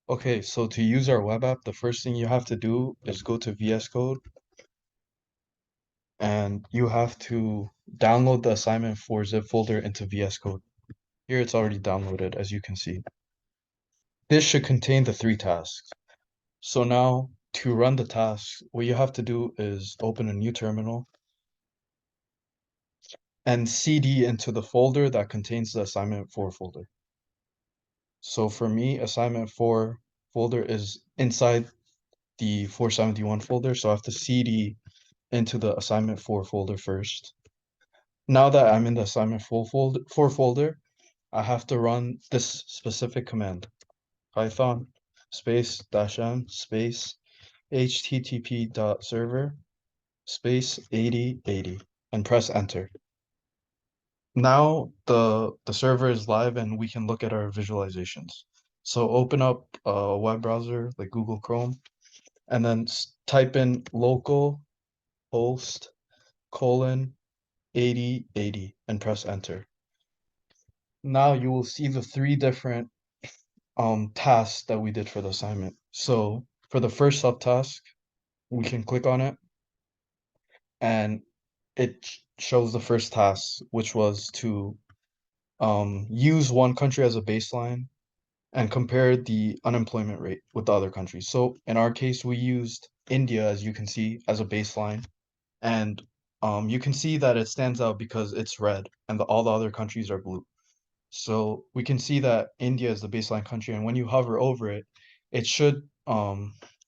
Okay, so to use our web app, the first thing you have to do is go to VS Code and you have to download the assignment for zip folder into VS Code. Here it's already downloaded, as you can see. This should contain the 3 tasks. So now to run the tasks, what you have to do is open a new terminal and CD into the folder that contains the assignment 4 folder. So for me, assignment 4 folder is inside the 471 folder, so I have to CD into the assignment 4 folder first. Now that I'm in the assignment 4 folder, I have to run this specific command, python space -n space http.server space 8080 and press enter. Now the server is live and we can look at our visualizations. So open up a web browser like Google Chrome and then type in local host colon 8080 and press enter. Now you will see the 3 different tasks that we did for the assignment. So for the first subtask, we can click on it and it shows the first task, which was to use one country as a baseline and compare the unemployment rate with the other countries. So in our case, we used India, as you can see, as a baseline. And you can see that it stands out because it's red and all the other countries are blue. So we can see that India is the baseline country, and when you hover over it, it should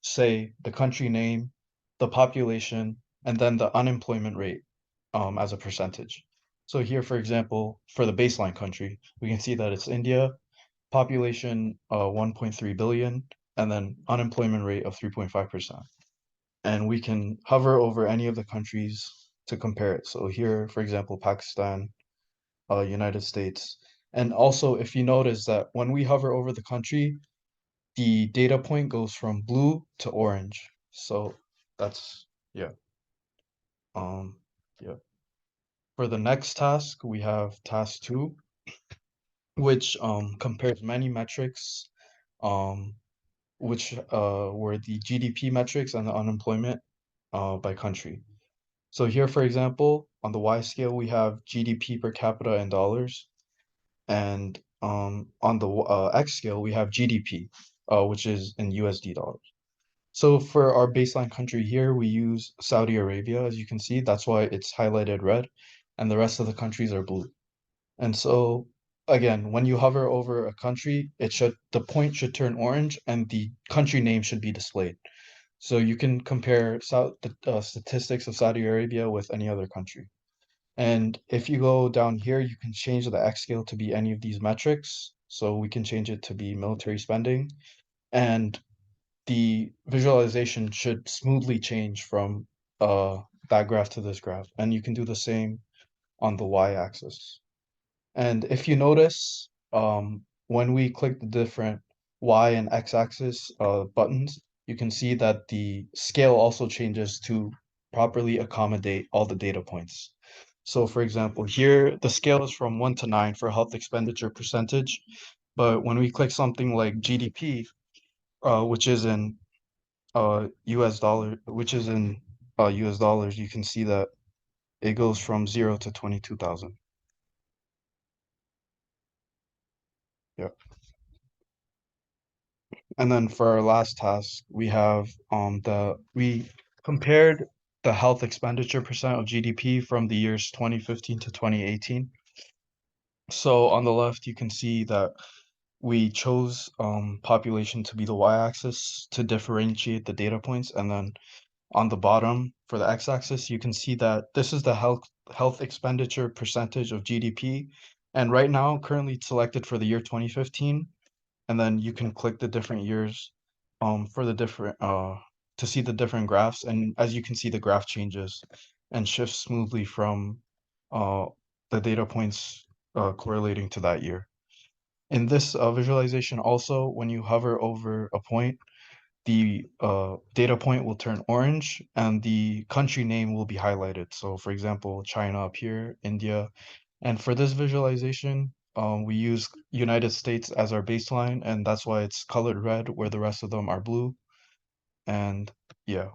say the country name, the population, and then the unemployment rate as a percentage. So here, for example, for the baseline country, we can see that it's India, population 1.3 billion, and then unemployment rate of 3.5%. And we can hover over any of the countries to compare it. So here, for example, Pakistan, United States. And also, if you notice that when we hover over the country, the data point goes from blue to orange. So that's, yeah. Um, yeah. For the next task, we have task 2, which compares many metrics, um, which were the GDP metrics and the unemployment by country. So here, for example, on the Y scale, we have GDP per capita in dollars. And on the X scale, we have GDP, which is in USD dollars. So for our baseline country here, we use Saudi Arabia, as you can see. That's why it's highlighted red, and the rest of the countries are blue. And so again, when you hover over a country, the point should turn orange, and the country name should be displayed. So you can compare the statistics of Saudi Arabia with any other country. And if you go down here, you can change the X scale to be any of these metrics. So we can change it to be military spending. And the visualization should smoothly change from that graph to this graph. And you can do the same on the Y-axis. And if you notice, when we click the different Y and X-axis buttons, you can see that the scale also changes to properly accommodate all the data points. So for example, here the scale is from 1 to 9 for health expenditure percentage. But when we click something like GDP, which is in US dollar, which is in US dollars, you can see that it goes from 0 to 22,000. Yeah. And then for our last task, we have we compared the health expenditure percent of GDP from the years 2015 to 2018. So on the left, you can see that we chose population to be the y-axis to differentiate the data points. And then on the bottom for the x-axis, you can see that this is the health expenditure percentage of GDP. And right now, currently it's selected for the year 2015. And then you can click the different years for the different to see the different graphs. And as you can see, the graph changes and shifts smoothly from uh, the data points correlating to that year. In this visualization also, when you hover over a point, the data point will turn orange and the country name will be highlighted. So for example, China up here, India. And for this visualization, we use United States as our baseline, and that's why it's colored red where the rest of them are blue. And yeah.